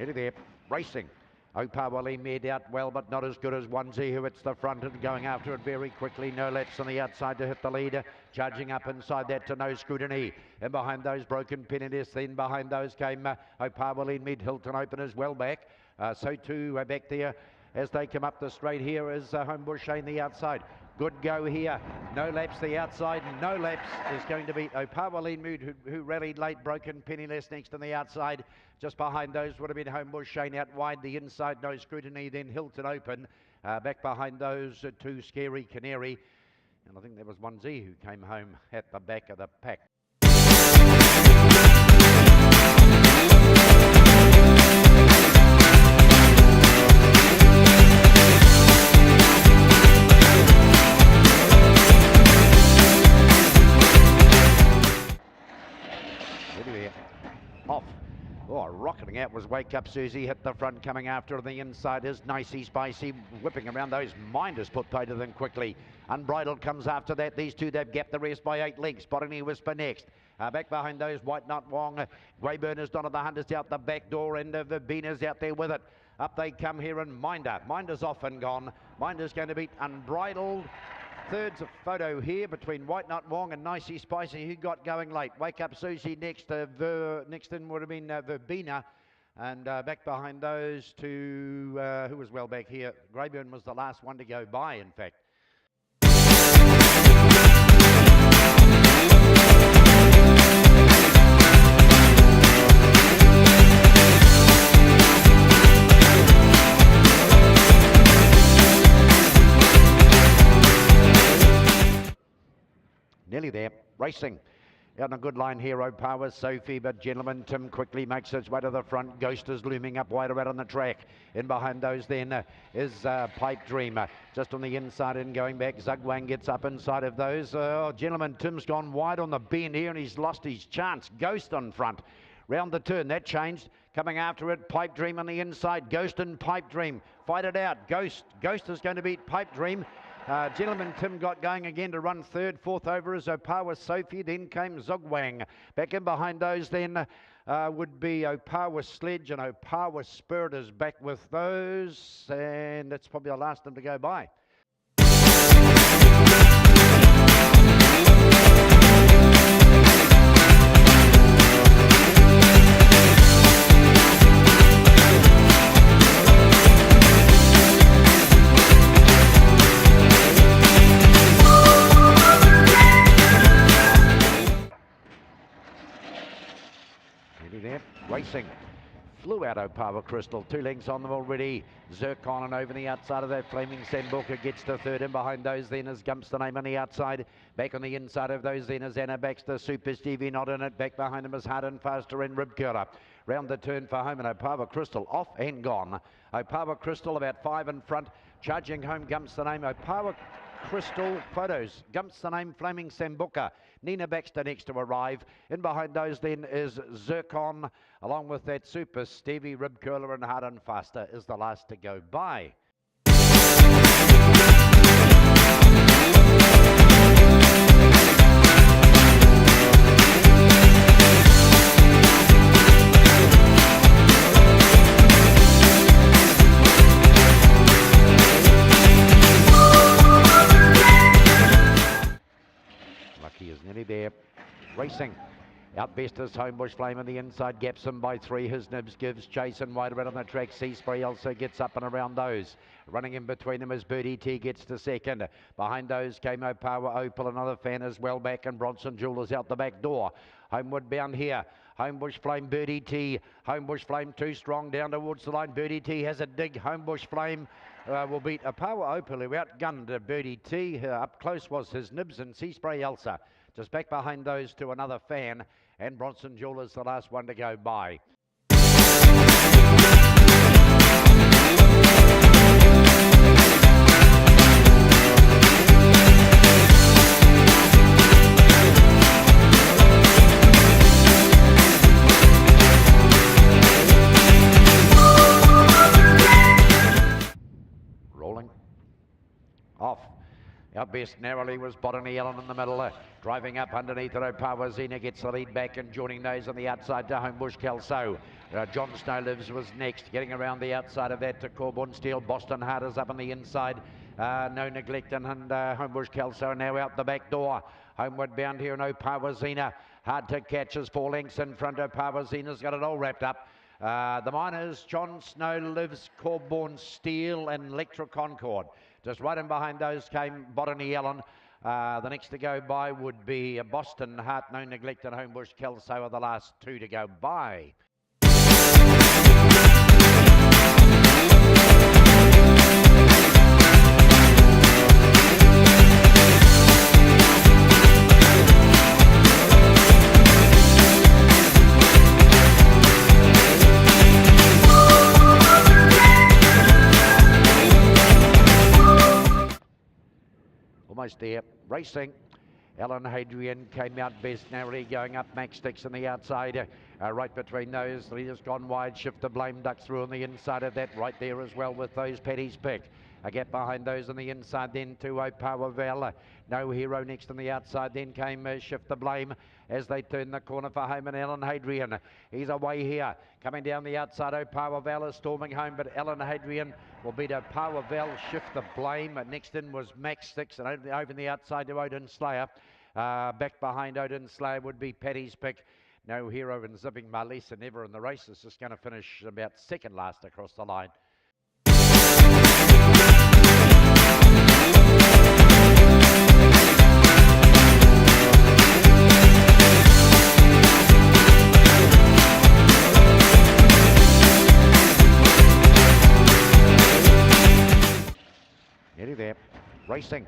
Nearly there, racing. Opawali made out well, but not as good as Onesie, who hits the front and going after it very quickly. No laps on the outside to hit the lead. Charging up inside that to No Scrutiny. And behind those, Broken Penniless. Then behind those came Opawali Mid Hilton Open as well back. So too back there as they come up the straight here is Homebush Shane the outside. Good go here. No laps the outside. No laps is going to beat Opawali Mood, who rallied late. Broken Penniless next on the outside. Just behind those would have been Homebush Shane out wide. The inside, No Scrutiny. Then Hilton Open. Back behind those two, Scary Canary. And I think there was Onesie who came home at the back of the pack. Off. Oh, rocketing out was Wake Up Susie, hit the front, coming after the inside is Nicey Spicy, whipping around those. Minders put tighter than quickly. Unbridled comes after that. These two, they've gapped the race by 8 lengths. Botany Whisper next. Back behind those, White Nut Wong. Greyburn is Donna the Hunter's out the back door, and Verbina's out there with it. Up they come here, and Minder's off and gone. Minder's going to beat Unbridled. Third's a photo here between White Nut Wong and Nicey Spicy, who got going late. Wake Up Susie next. Next in would have been Verbena. And back behind those two, who was well back here? Greyburn was the last one to go by, in fact. Nearly there, racing. Out on a good line here, Power Sophie, but Gentleman Tim quickly makes its way to the front. Ghost is looming up wider out on the track. In behind those then is Pipe Dream. Just on the inside and going back, Zugwang gets up inside of those. Gentleman Tim's gone wide on the bend here and he's lost his chance. Ghost on front. Round the turn, that changed. Coming after it, Pipe Dream on the inside. Ghost and Pipe Dream. Fight it out. Ghost is going to beat Pipe Dream. Gentleman Tim got going again to run third. Fourth over is Opawa Sophie. Then came Zugwang. Back in behind those then would be Opawa Sledge, and Opawa Spirit is back with those. And that's probably the last of them to go by. There, racing. Flew out Opawa Crystal, 2 lengths on them already. Zircon and over the outside of that, Flaming Sambuca gets to third. In behind those then is Gumps the name on the outside. Back on the inside of those then is Anna Baxter, Super Stevie not in it. Back behind him is Hard and Faster and Rib Curler. Round the turn for home, and Opawa Crystal off and gone. Opawa Crystal about 5 in front. Charging home, Gumps the name. Opawa Crystal photos. Gumps the name, Flaming Sambuca. Nina Baxter next to arrive. In behind those then is Zircon, along with that Super Stevie, Rib Curler and Hard and Faster is the last to go by. Lucky is nearly there. Racing. Out best is Homebush Flame on the inside, gaps him by 3. His Nibs gives chase and wide around on the track. Sea Spray also gets up and around those. Running in between them as Birdie T gets to second. Behind those came Power Opal, another fan as well back, and Bronson Jewelers out the back door. Homeward bound here. Homebush Flame, Birdie T. Homebush Flame too strong down towards the line. Birdie T has a dig. Homebush Flame will beat Power Opal, who outgunned Birdie T. Up close was his Nibs and Sea Spray Elsa. Just back behind those to another fan, and Bronson Jewelers the last one to go by. Rolling. Off. Out best. best narrowly was Botany Ellen in the middle. Driving up underneath it, Opawa Zena gets the lead back and joining those on the outside to Homebush Kelso. John Snow Lives was next, getting around the outside of that to Corborn Steel. Boston Heart is up on the inside. No Neglect and Homebush Kelso now out the back door. Homeward bound here in Opawa Zena. Hard to catch as 4 lengths in front. Opawa Zena's got it all wrapped up. The miners, John Snow Lives, Corborn Steel and Electra Concord. Just right in behind those came Botany Ellen. The next to go by would be Boston Heart, No Neglect and Homebush Kelso are the last 2 to go by. Almost there, racing. Alan Hadrian came out best narrowly, going up Max Sticks on the outside. Right between those, the leader's gone wide. Shift the Blame ducks through on the inside of that, right there as well with those Paddy's Pick. A gap behind those on the inside, then to Opawa Val. No Hero next on the outside, then came Shift the Blame as they turn the corner for home, and Alan Hadrian. He's away here. Coming down the outside, Opawa Val is storming home, but Alan Hadrian will beat Opawa Val, Shift the Blame. Next in was Max Sticks, and over the outside to Odin Slayer. Back behind Odin Slayer would be Paddy's Pick. No Hero and Zipping Marlisa never in the race. It's just going to finish about second last across the line. Nearly there, racing.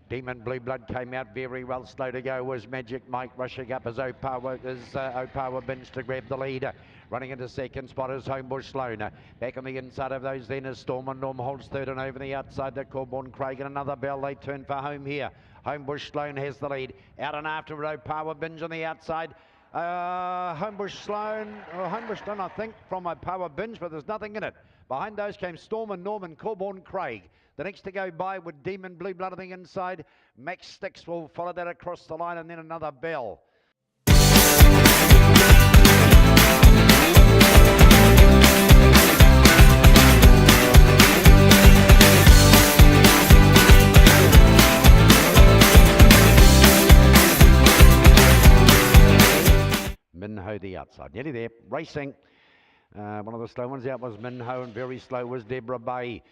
Demon Blue Blood came out very well. Slow to go was Magic Mike, rushing up as Opawa Binge to grab the lead. Running into second spot is Homebush Sloan. Back on the inside of those then is Storm and Norm holds third, and over the outside to Corborn Craig and another bell. They turn for home here. Homebush Sloan has the lead. Out and after Opawa Binge on the outside. Homebush Sloan I think, from Opawa Binge, but there's nothing in it. Behind those came Storm and Norman, Corborn Craig. The next to go by with Demon Blue Blood on the inside. Max Sticks will follow that across the line, and then another bell. Minho the outside, nearly there, racing. One of the slow ones out was Minho, and very slow was Deborah Bay.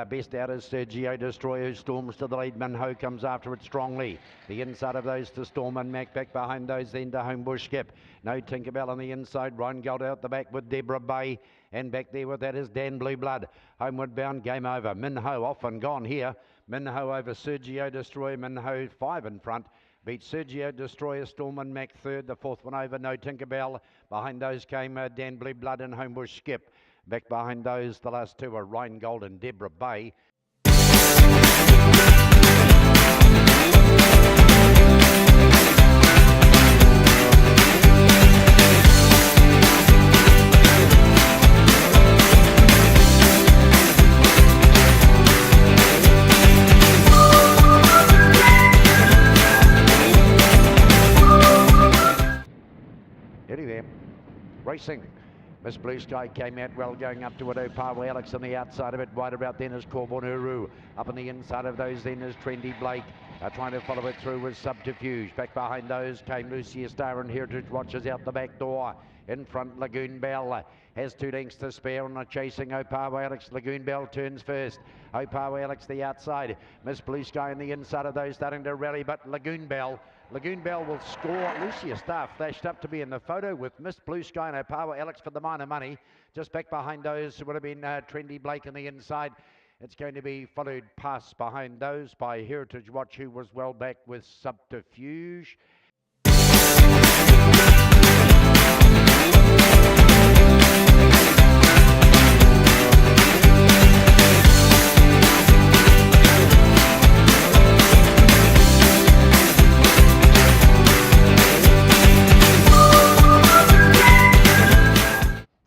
Best out is Sergio Destroyer, who storms to the lead. Minho comes after it strongly. The inside of those to Storm and Mac, back behind those then to Homebush Skip. No Tinkerbell on the inside. Ryan Gold out the back with Deborah Bay, and back there with that is Dan Blue Blood. Homeward bound, game over. Minho off and gone here. Minho over Sergio Destroyer. Minho 5 in front. Beat Sergio Destroyer, Storm and Mac third. The fourth one over, No Tinkerbell. Behind those came Dan Blue Blood and Homebush Skip. Back behind those, the last two are Ryan Gold and Deborah Bay. Nearly there, racing. Miss Blue Sky came out well, going up to it. Opawa Alex on the outside of it. Wide about then is Corborn Uru. Up on the inside of those then is Trendy Blake. Trying to follow it through was Subterfuge. Back behind those came Lucia Star and Heritage Watchers out the back door. In front, Lagoon Bell has 2 lengths to spare on a chasing Opawa Alex. Lagoon Bell turns first. Opawa Alex the outside. Miss Blue Sky on the inside of those starting to rally, but Lagoon Bell will score. Lucia Star flashed up to be in the photo with Miss Blue Sky and Opawa Alex for the minor money. Just back behind those would have been Trendy Blake on the inside. It's going to be followed past behind those by Heritage Watch, who was well back with Subterfuge.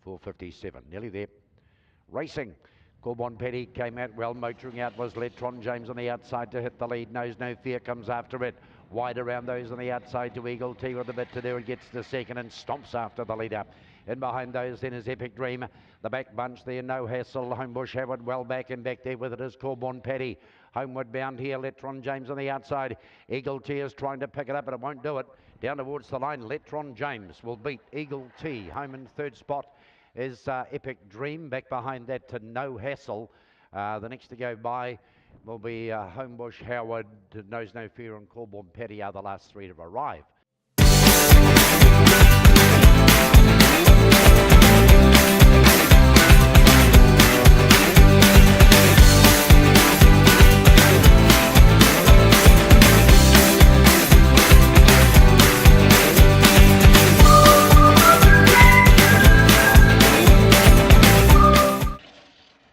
.457, nearly there. Racing. Corbon Petty came out well. Motoring out was Letron James on the outside to hit the lead. Knows No Fear comes after it. Wide around those on the outside to Eagle T with a bit to do. It gets to second and stomps after the leader. In behind those then is Epic Dream. The back bunch there, No Hassle. Homebush Howard well back, and back there with it is Corbon Petty. Homeward bound here, Letron James on the outside. Eagle T is trying to pick it up, but it won't do it. Down towards the line, Letron James will beat Eagle T. Home in third spot is Epic Dream. Back behind that to No Hassle. The next to go by will be Homebush Howard, Knows No Fear, and Corbon Petty are the last three to arrive.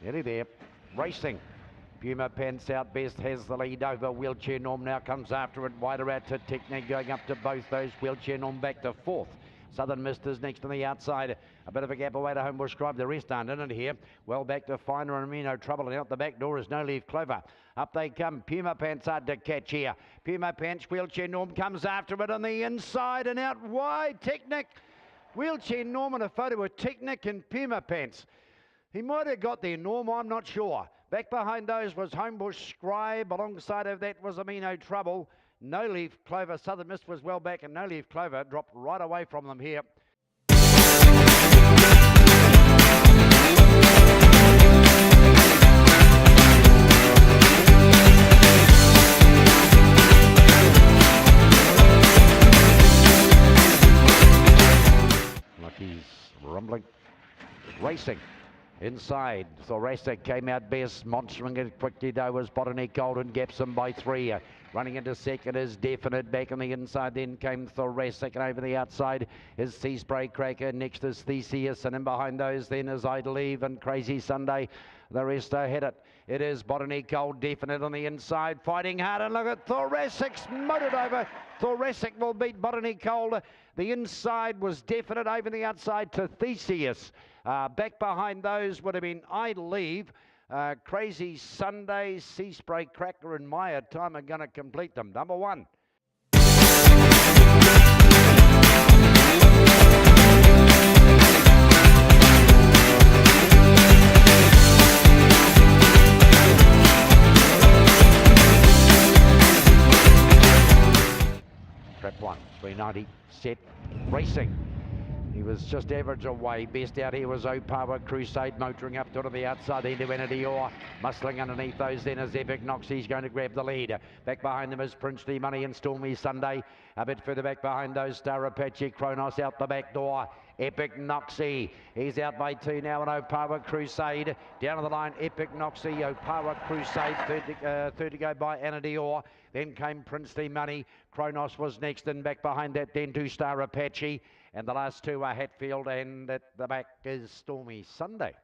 Nearly there. Racing. Puma Pants out best, has the lead over. Wheelchair Norm now comes after it. Wider out to Technic, going up to both those. Wheelchair Norm back to fourth. Southern Misters next on the outside. A bit of a gap away to Homebush Scribe. The rest aren't in it here. Well back to Finder and Amino Trouble. And out the back door is No Leaf Clover. Up they come. Puma Pants hard to catch here. Puma Pants, Wheelchair Norm comes after it on the inside and out wide. Technic. Wheelchair Norm in a photo with Technic and Puma Pants. He might have got there, Norm, I'm not sure. Back behind those was Homebush Scribe. Alongside of that was Amino Trouble. No Leaf Clover. Southern Mist was well back, and No Leaf Clover dropped right away from them here. Lucky's rumbling. Racing. Inside, Thoracic came out best, monstering it quickly though was Botany Golden, gaps them by three. Running into second is Definite, back on the inside then came Thoracic, and over the outside is Sea Spray Cracker, next is Theseus, and in behind those then is I'd Leave and Crazy Sunday. The rest are hit it. It is Botany Gold, Definite on the inside, fighting hard, and look at Thoracic's motored over. Thoracic will beat Botany Gold. The inside was Definite, over the outside to Theseus. Back behind those would have been I'd Leave, Crazy Sunday, Sea Spray Cracker, and Maya. Time are going to complete them. Number one. Trap one, 390, set, racing. He was just average away. Best out here was Power Crusade, motoring up to the outside into Entity Or. Muscling underneath those then is Epic Noxie. He's going to grab the lead. Back behind them is Princely Money and Stormy Sunday. A bit further back behind those, Star Apache, Kronos out the back door. Epic Noxie. He's out by two now, and Power Crusade. Down to the line, Epic Noxie, Power Crusade. Third to go by Entity Or. Then came Princely Money. Kronos was next, and back behind that then to Star Apache. And the last two are Hatfield, and at the back is Stormy Sunday.